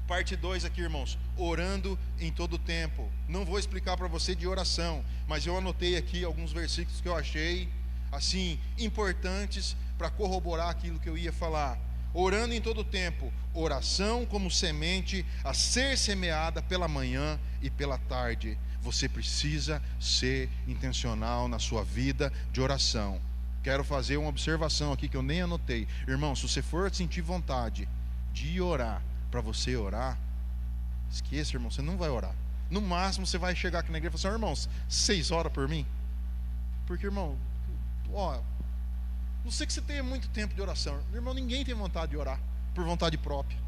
Parte 2 aqui, irmãos: orando em todo tempo. Não vou explicar para você de oração, mas eu anotei aqui alguns versículos que eu achei assim importantes para corroborar aquilo que eu ia falar. Orando em todo tempo, oração como semente a ser semeada pela manhã e pela tarde. Você precisa ser intencional na sua vida de oração. Quero fazer uma observação aqui que eu nem anotei. Irmão, se você for sentir vontade de orar, para você orar, esqueça, irmão, você não vai orar. No máximo você vai chegar aqui na igreja e falar assim: irmãos, 6 horas por mim? Porque, irmão, não sei que você tenha muito tempo de oração. Irmão, ninguém tem vontade de orar por vontade própria,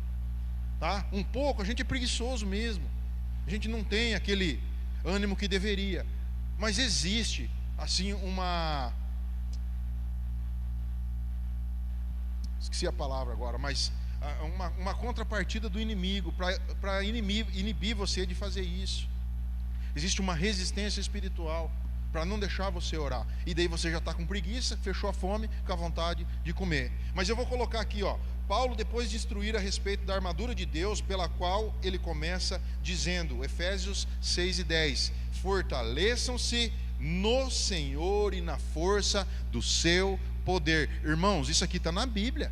tá? Um pouco, a gente é preguiçoso mesmo, a gente não tem aquele ânimo que deveria. Mas existe assim esqueci a palavra agora, mas uma contrapartida do inimigo para inibir você de fazer isso. Existe uma resistência espiritual. para não deixar você orar. E daí você já está com preguiça, fechou a fome, com a vontade de comer. Mas eu vou colocar aqui, Paulo, depois de instruir a respeito da armadura de Deus, pela qual ele começa dizendo, Efésios 6:10, fortaleçam-se no Senhor e na força do seu poder. Irmãos, isso aqui está na Bíblia.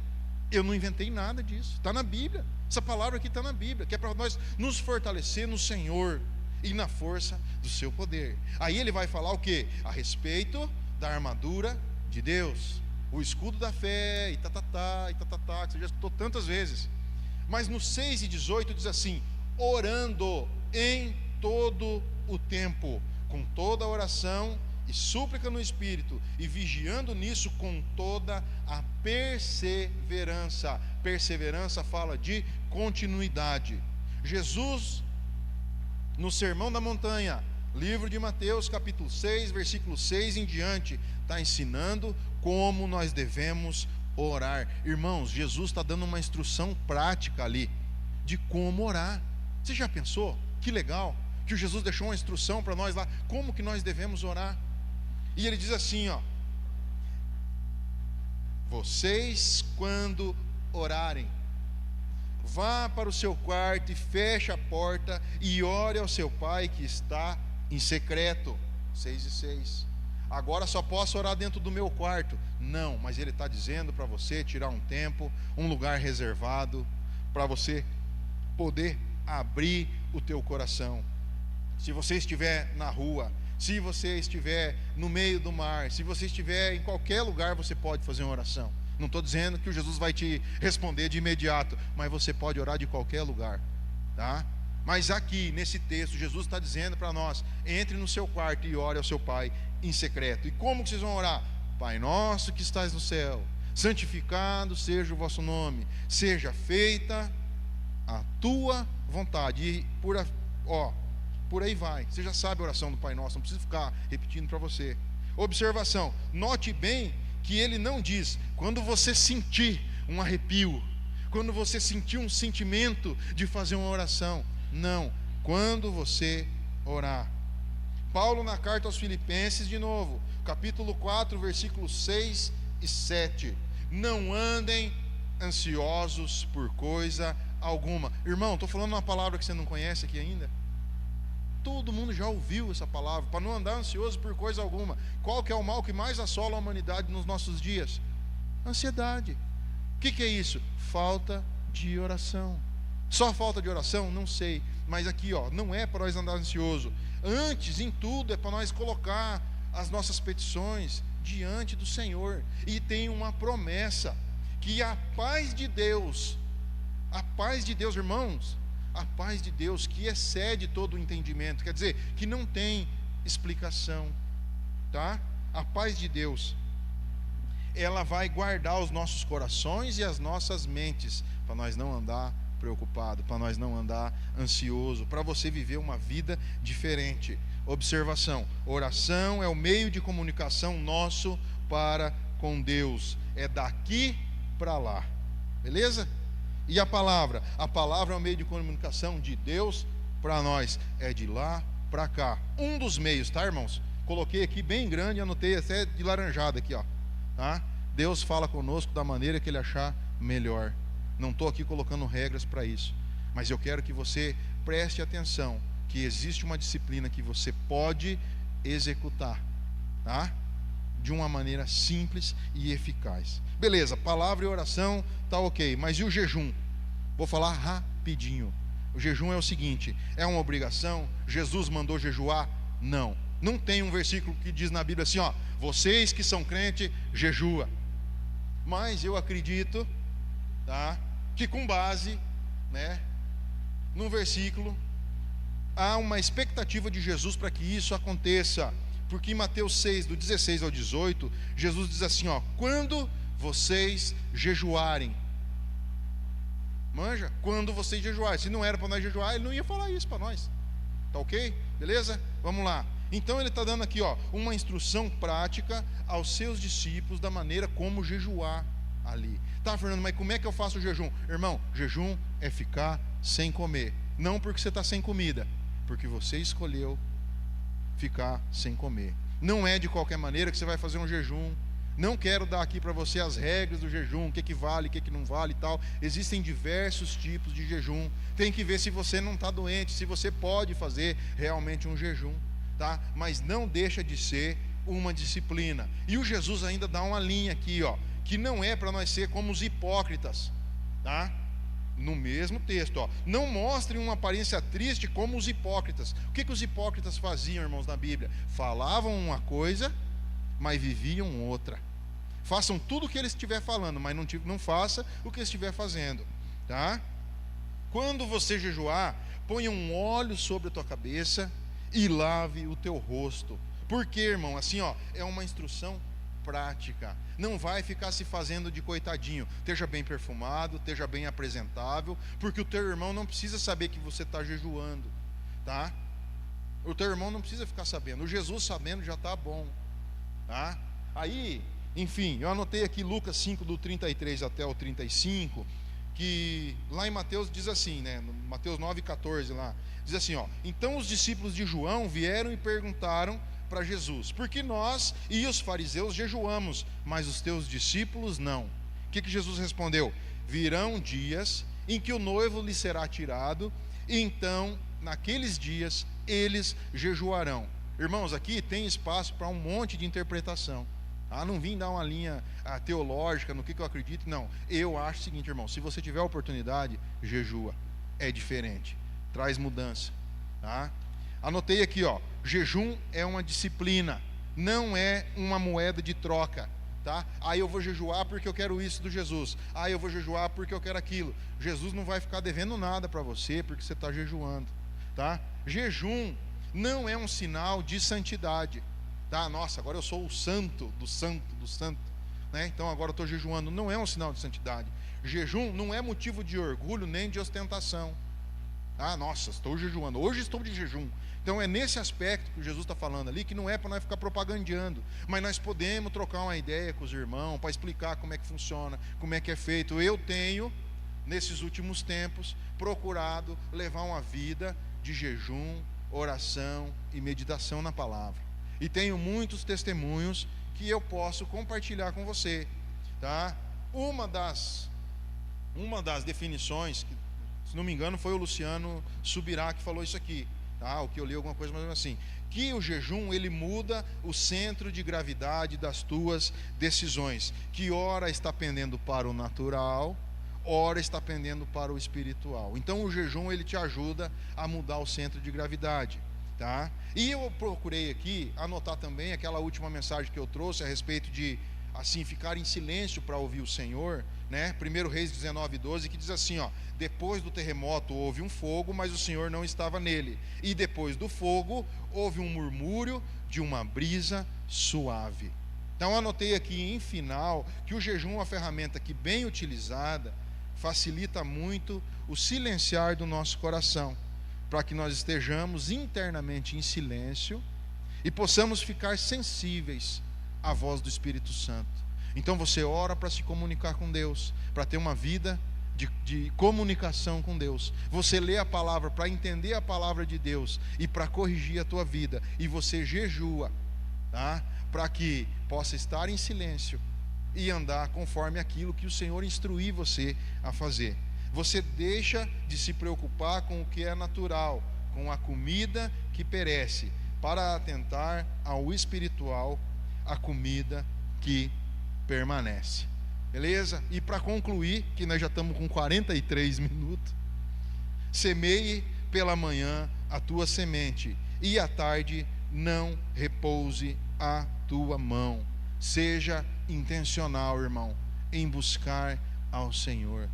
Eu não inventei nada disso, está na Bíblia. Essa palavra aqui está na Bíblia, que é para nós nos fortalecer no Senhor e na força do seu poder. Aí ele vai falar o quê? A respeito da armadura de Deus, o escudo da fé, que você já escutou tantas vezes. Mas no 6:18 diz assim, orando em todo o tempo, com toda oração e súplica no Espírito, e vigiando nisso com toda a perseverança. Perseverança fala de continuidade. Jesus, no Sermão da Montanha, livro de Mateus, capítulo 6, versículo 6 em diante, está ensinando como nós devemos orar. Irmãos, Jesus está dando uma instrução prática ali, de como orar. Você já pensou? Que legal, que o Jesus deixou uma instrução para nós lá, como que nós devemos orar. E ele diz assim, vocês quando orarem, vá para o seu quarto e feche a porta e ore ao seu pai que está em secreto. 6:6. Agora só posso orar dentro do meu quarto. Não, mas ele está dizendo para você tirar um tempo, um lugar reservado, para você poder abrir o teu coração. Se você estiver na rua, se você estiver no meio do mar, se você estiver em qualquer lugar, você pode fazer uma oração. Não estou dizendo que o Jesus vai te responder de imediato, mas você pode orar de qualquer lugar, tá? Mas aqui, nesse texto, Jesus está dizendo para nós, entre no seu quarto e ore ao seu Pai em secreto. E como que vocês vão orar? Pai nosso que estás no céu, santificado seja o vosso nome, seja feita a tua vontade. E por aí vai. Você já sabe a oração do Pai Nosso, não precisa ficar repetindo para você. Observação, note bem que ele não diz, quando você sentir um arrepio, quando você sentir um sentimento de fazer uma oração. Não, quando você orar. Paulo na carta aos Filipenses, de novo, capítulo 4, versículos 6 e 7. Não andem ansiosos por coisa alguma. Irmão, estou falando uma palavra que você não conhece aqui ainda. Todo mundo já ouviu essa palavra, para não andar ansioso por coisa alguma. Qual que é o mal que mais assola a humanidade nos nossos dias? Ansiedade. O que é isso? Falta de oração. Só falta de oração? Não sei. Mas aqui, não é para nós andar ansioso. Antes, em tudo, é para nós colocar as nossas petições diante do Senhor. E tem uma promessa, que a paz de Deus, irmãos, a paz de Deus que excede todo o entendimento, quer dizer, que não tem explicação, tá? A paz de Deus, ela vai guardar os nossos corações e as nossas mentes, para nós não andar preocupado, para nós não andar ansioso, para você viver uma vida diferente. Observação, oração é o meio de comunicação nosso para com Deus, é daqui para lá, beleza? E a palavra é o meio de comunicação de Deus para nós, é de lá para cá. Um dos meios, tá, irmãos? Coloquei aqui bem grande, anotei até de laranjada aqui, tá? Deus fala conosco da maneira que Ele achar melhor. Não estou aqui colocando regras para isso, mas eu quero que você preste atenção, que existe uma disciplina que você pode executar, tá? De uma maneira simples e eficaz. Beleza, palavra e oração tá ok, mas e o jejum? Vou falar rapidinho. O jejum é o seguinte, é uma obrigação? Jesus mandou jejuar? Não. Não tem um versículo que diz na Bíblia assim, vocês que são crentes, jejua. Mas eu acredito, tá, que com base, num versículo, há uma expectativa de Jesus para que isso aconteça. Porque em Mateus 6, do 16 ao 18, Jesus diz assim, quando vocês jejuarem. Manja? Quando vocês jejuarem. Se não era para nós jejuar, ele não ia falar isso para nós. Tá ok? Beleza? Vamos lá. Então ele está dando aqui, uma instrução prática aos seus discípulos da maneira como jejuar ali. Tá, Fernando, mas como é que eu faço o jejum? Irmão, jejum é ficar sem comer. Não porque você está sem comida, porque você escolheu ficar sem comer. Não é de qualquer maneira que você vai fazer um jejum. Não quero dar aqui para você as regras do jejum, o que vale, o que não vale e tal. Existem diversos tipos de jejum. Tem que ver se você não está doente, se você pode fazer realmente um jejum, tá? Mas não deixa de ser uma disciplina. E o Jesus ainda dá uma linha aqui, ó, que não é para nós ser como os hipócritas, tá? No mesmo texto, ó, não mostrem uma aparência triste como os hipócritas. O que os hipócritas faziam, irmãos, na Bíblia? Falavam uma coisa, mas viviam outra. Façam tudo o que ele estiver falando, mas não faça o que ele estiver fazendo, tá? Quando você jejuar, ponha um óleo sobre a tua cabeça e lave o teu rosto. Por quê, irmão? Assim, ó, é uma instrução prática. Não vai ficar se fazendo de coitadinho. Esteja bem perfumado, esteja bem apresentável, porque o teu irmão não precisa saber que você está jejuando, tá? O teu irmão não precisa ficar sabendo. O Jesus sabendo já está bom, tá? Aí, enfim, eu anotei aqui Lucas 5, do 33 até o 35, que lá em Mateus diz assim, né? No Mateus 9,14 lá, diz assim, ó: então os discípulos de João vieram e perguntaram para Jesus: por que nós e os fariseus jejuamos, mas os teus discípulos não? O que Jesus respondeu? Virão dias em que o noivo lhe será tirado, e então naqueles dias eles jejuarão. Irmãos, aqui tem espaço para um monte de interpretação. Não vim dar uma linha teológica no que eu acredito, não. Eu acho o seguinte, irmão: se você tiver a oportunidade, jejua. É diferente, traz mudança, tá? Anotei aqui, ó: jejum é uma disciplina, não é uma moeda de troca, tá? Eu vou jejuar porque eu quero isso do Jesus. Eu vou jejuar porque eu quero aquilo. Jesus não vai ficar devendo nada para você porque você está jejuando, tá? Jejum não é um sinal de santidade, tá? Nossa, agora eu sou o santo do santo do santo, né? Então agora eu estou jejuando. Não é um sinal de santidade. Jejum não é motivo de orgulho nem de ostentação. Nossa, estou jejuando, hoje estou de jejum. Então é nesse aspecto que Jesus está falando ali, que não é para nós ficar propagandeando, mas nós podemos trocar uma ideia com os irmãos, para explicar como é que funciona, como é que é feito. Eu tenho, nesses últimos tempos, procurado levar uma vida de jejum, oração e meditação na palavra. E tenho muitos testemunhos que eu posso compartilhar com você, tá? Uma das definições, se não me engano foi o Luciano Subirá que falou isso aqui, tá? O que eu li alguma coisa mais ou menos assim, que o jejum ele muda o centro de gravidade das tuas decisões, que ora está pendendo para o natural, ora está pendendo para o espiritual. Então o jejum ele te ajuda a mudar o centro de gravidade, tá? E eu procurei aqui anotar também aquela última mensagem que eu trouxe a respeito de assim ficar em silêncio para ouvir o Senhor, né? 1 Reis 19:12, que diz assim, ó: depois do terremoto houve um fogo, mas o Senhor não estava nele, e depois do fogo houve um murmúrio de uma brisa suave. Então eu anotei aqui em final que o jejum é uma ferramenta que, bem utilizada, facilita muito o silenciar do nosso coração, para que nós estejamos internamente em silêncio e possamos ficar sensíveis à voz do Espírito Santo. Então você ora para se comunicar com Deus, para ter uma vida de comunicação com Deus. Você lê a palavra para entender a palavra de Deus e para corrigir a tua vida. E você jejua, tá? Para que possa estar em silêncio e andar conforme aquilo que o Senhor instruir você a fazer. Você deixa de se preocupar com o que é natural, com a comida que perece, para atentar ao espiritual, a comida que permanece. Beleza? E para concluir, que nós já estamos com 43 minutos, semeie pela manhã a tua semente, e à tarde não repouse a tua mão. Seja intencional, irmão, em buscar ao Senhor,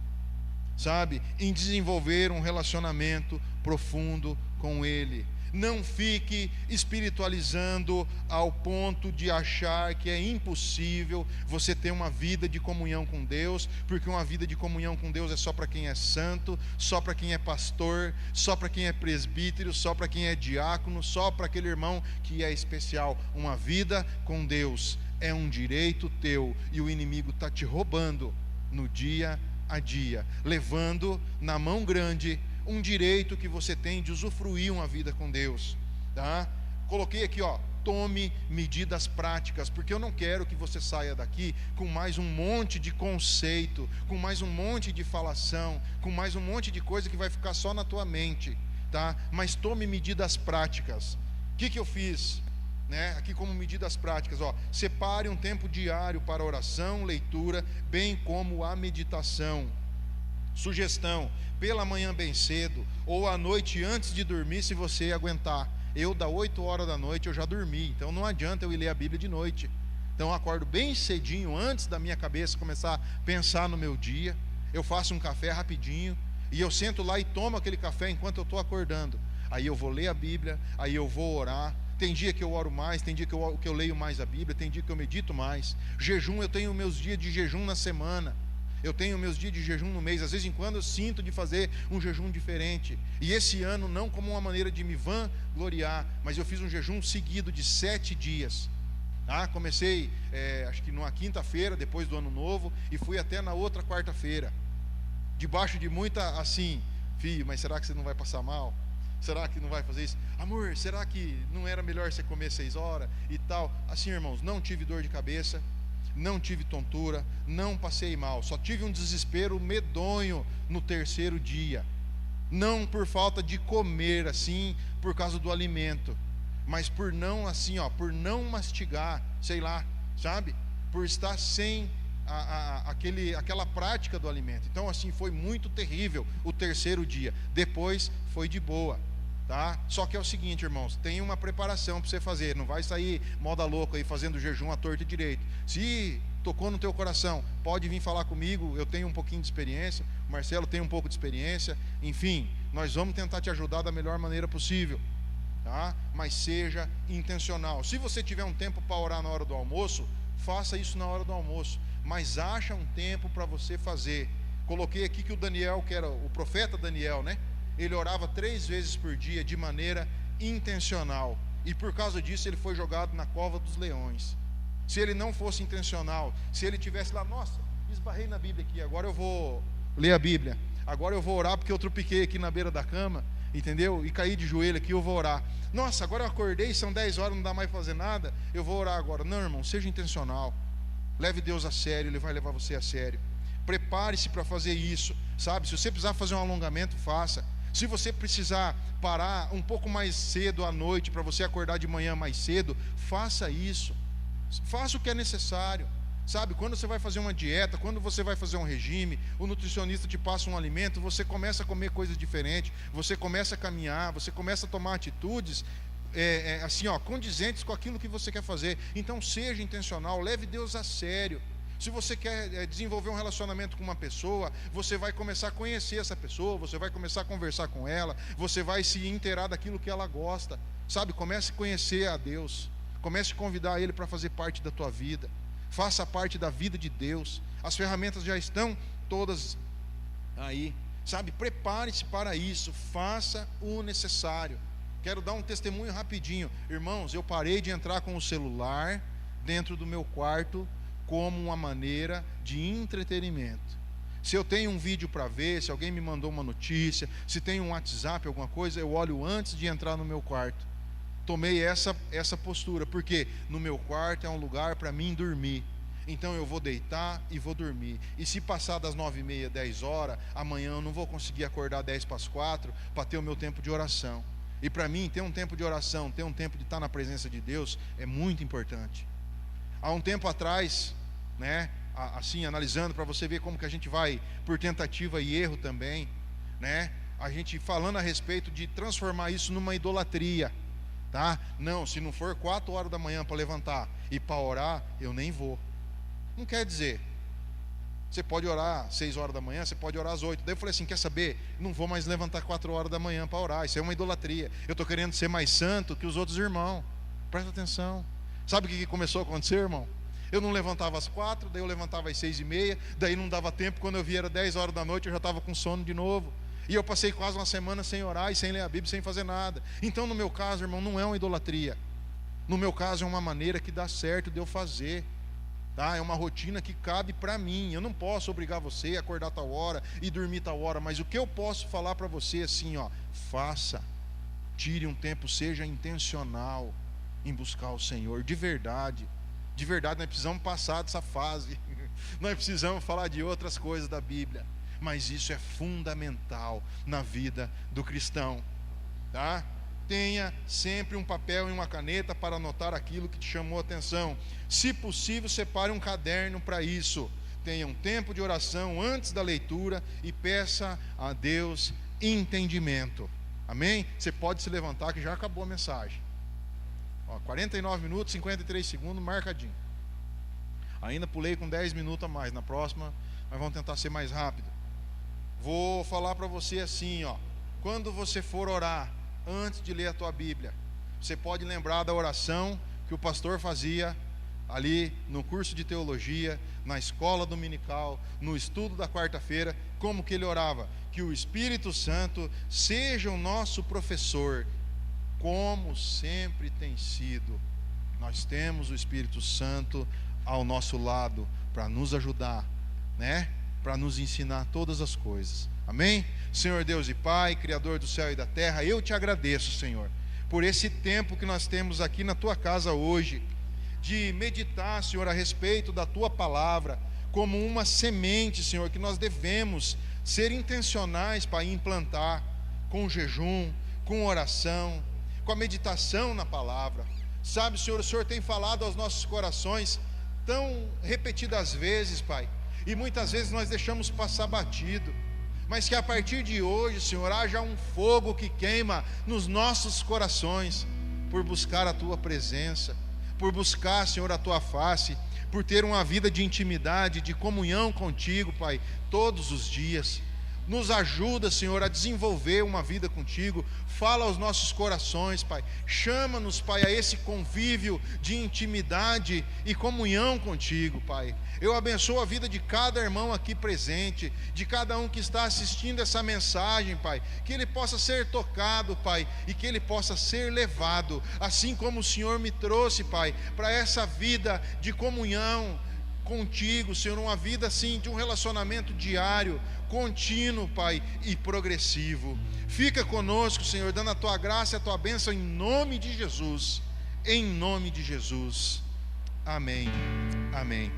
sabe? Em desenvolver um relacionamento profundo com Ele. Não fique espiritualizando ao ponto de achar que é impossível você ter uma vida de comunhão com Deus, porque uma vida de comunhão com Deus é só para quem é santo, só para quem é pastor, só para quem é presbítero, só para quem é diácono, só para aquele irmão que é especial. Uma vida com Deus é um direito teu, e o inimigo está te roubando no dia a dia, levando na mão grande um direito que você tem de usufruir uma vida com Deus, tá? Coloquei aqui, ó, tome medidas práticas, porque eu não quero que você saia daqui com mais um monte de conceito, com mais um monte de falação, com mais um monte de coisa que vai ficar só na tua mente, tá? Mas tome medidas práticas. O que eu fiz, né? Aqui como medidas práticas, ó, separe um tempo diário para oração, leitura, bem como a meditação. Sugestão: pela manhã bem cedo ou à noite antes de dormir, se você aguentar. Eu, da 8 horas da noite, eu já dormi, então não adianta eu ir ler a Bíblia de noite. Então eu acordo bem cedinho, antes da minha cabeça começar a pensar no meu dia. Eu faço um café rapidinho, e eu sento lá e tomo aquele café enquanto eu estou acordando. Aí eu vou ler a Bíblia, aí eu vou orar. Tem dia que eu oro mais, tem dia que eu leio mais a Bíblia, tem dia que eu medito mais. Jejum, eu tenho meus dias de jejum na semana. Eu tenho meus dias de jejum no mês. Às vezes em quando eu sinto de fazer um jejum diferente. E esse ano, não como uma maneira de me vangloriar, mas eu fiz um jejum seguido de 7 dias. Comecei, acho que numa quinta-feira, depois do ano novo, e fui até na outra quarta-feira. Debaixo de muita, assim, filho, mas será que você não vai passar mal? Será que não vai fazer isso? Amor, será que não era melhor você comer 6 horas e tal? Assim, irmãos, não tive dor de cabeça, não tive tontura, não passei mal, só tive um desespero medonho no terceiro dia. Não por falta de comer, assim, por causa do alimento, mas por não, assim, ó, por não mastigar, sei lá, sabe? Por estar sem aquela prática do alimento. Então, assim, foi muito terrível o terceiro dia. Depois foi de boa, tá? Só que é o seguinte, irmãos, tem uma preparação para você fazer. Não vai sair moda louca aí fazendo jejum à torta e direito. Se tocou no teu coração, pode vir falar comigo. Eu tenho um pouquinho de experiência, o Marcelo tem um pouco de experiência. Enfim, nós vamos tentar te ajudar da melhor maneira possível, tá? Mas seja intencional. Se você tiver um tempo para orar na hora do almoço, faça isso na hora do almoço, mas acha um tempo para você fazer. Coloquei aqui que o Daniel, que era o profeta Daniel, né? Ele orava 3 vezes por dia de maneira intencional, e por causa disso ele foi jogado na cova dos leões. Se ele não fosse intencional, se ele tivesse lá, nossa, esbarrei na Bíblia aqui, agora eu vou ler a Bíblia, agora eu vou orar porque eu tropiquei aqui na beira da cama, entendeu? E caí de joelho aqui, eu vou orar. Nossa, agora eu acordei, são 10 horas, não dá mais para fazer nada, eu vou orar agora. Não, irmão, seja intencional. Leve Deus a sério, Ele vai levar você a sério. Prepare-se para fazer isso, sabe? Se você precisar fazer um alongamento, faça. Se você precisar parar um pouco mais cedo à noite para você acordar de manhã mais cedo, faça isso. Faça o que é necessário, sabe? Quando você vai fazer uma dieta, quando você vai fazer um regime, o nutricionista te passa um alimento, você começa a comer coisas diferentes, você começa a caminhar, você começa a tomar atitudes assim, ó, condizentes com aquilo que você quer fazer. Então seja intencional, leve Deus a sério. Se você quer desenvolver um relacionamento com uma pessoa, você vai começar a conhecer essa pessoa, você vai começar a conversar com ela, você vai se inteirar daquilo que ela gosta, sabe? Comece a conhecer a Deus, comece a convidar Ele para fazer parte da tua vida, faça parte da vida de Deus. As ferramentas já estão todas aí, sabe? Prepare-se para isso, faça o necessário. Quero dar um testemunho rapidinho. Irmãos, eu parei de entrar com o celular dentro do meu quarto como uma maneira de entretenimento. Se eu tenho um vídeo para ver, se alguém me mandou uma notícia, se tem um WhatsApp, alguma coisa, eu olho antes de entrar no meu quarto. Tomei essa postura, porque no meu quarto é um lugar para mim dormir. Então eu vou deitar e vou dormir. E se passar das 9h30, 10 horas, amanhã eu não vou conseguir acordar 3:50 para ter o meu tempo de oração. E para mim, ter um tempo de oração, ter um tempo de estar na presença de Deus é muito importante. Há um tempo atrás, né, assim, analisando para você ver como que a gente vai por tentativa e erro também, né, a gente falando a respeito de transformar isso numa idolatria, tá? Não, se não for 4 horas da manhã para levantar e para orar, eu nem vou. Não quer dizer, você pode orar 6 horas da manhã, você pode orar às 8. Daí eu falei assim, quer saber? Não vou mais levantar 4 horas da manhã para orar. Isso é uma idolatria. Eu estou querendo ser mais santo que os outros irmãos. Presta atenção. Sabe o que começou a acontecer, irmão? Eu não levantava às 4, daí eu levantava às 6h30, daí não dava tempo, quando eu via era 10 horas da noite, eu já estava com sono de novo. E eu passei quase uma semana sem orar e sem ler a Bíblia, sem fazer nada. Então no meu caso, irmão, não é uma idolatria. No meu caso é uma maneira que dá certo de eu fazer. Tá? É uma rotina que cabe para mim. Eu não posso obrigar você a acordar tal hora e dormir tal hora, mas o que eu posso falar para você assim, ó, faça, tire um tempo, seja intencional, em buscar o Senhor, de verdade. De verdade, nós precisamos passar dessa fase. Nós precisamos falar de outras coisas da Bíblia, mas isso é fundamental na vida do cristão, tá? Tenha sempre um papel e uma caneta para anotar aquilo que te chamou a atenção. Se possível, separe um caderno para isso. Tenha um tempo de oração antes da leitura e peça a Deus entendimento. Amém? Você pode se levantar que já acabou a mensagem. 49 minutos, 53 segundos, marcadinho. Ainda pulei com 10 minutos a mais. Na próxima, nós vamos tentar ser mais rápido. Vou falar para você assim, quando você for orar, antes de ler a tua Bíblia, você pode lembrar da oração que o pastor fazia ali no curso de teologia, na escola dominical, no estudo da quarta-feira. Como que ele orava? Que o Espírito Santo seja o nosso professor, como sempre tem sido. Nós temos o Espírito Santo ao nosso lado para nos ajudar, né? Para nos ensinar todas as coisas. Amém? Senhor Deus e Pai, Criador do céu e da terra, eu te agradeço, Senhor, por esse tempo que nós temos aqui na tua casa hoje, de meditar, Senhor, a respeito da tua palavra, como uma semente, Senhor, que nós devemos ser intencionais para implantar, com jejum, com oração, com a meditação na palavra. Sabe, Senhor, o Senhor tem falado aos nossos corações tão repetidas vezes, Pai, e muitas vezes nós deixamos passar batido, mas que a partir de hoje, Senhor, haja um fogo que queima nos nossos corações, por buscar a tua presença, por buscar, Senhor, a tua face, por ter uma vida de intimidade, de comunhão contigo, Pai, todos os dias. Nos ajuda, Senhor, a desenvolver uma vida contigo. Fala aos nossos corações, Pai. Chama-nos, Pai, a esse convívio de intimidade e comunhão contigo, Pai. Eu abençoo a vida de cada irmão aqui presente, de cada um que está assistindo essa mensagem, Pai. Que ele possa ser tocado, Pai, e que ele possa ser levado, assim como o Senhor me trouxe, Pai, para essa vida de comunhão contigo, Senhor, uma vida assim de um relacionamento diário, contínuo, Pai, e progressivo. Fica conosco, Senhor, dando a tua graça e a tua bênção em nome de Jesus. Em nome de Jesus. Amém. Amém.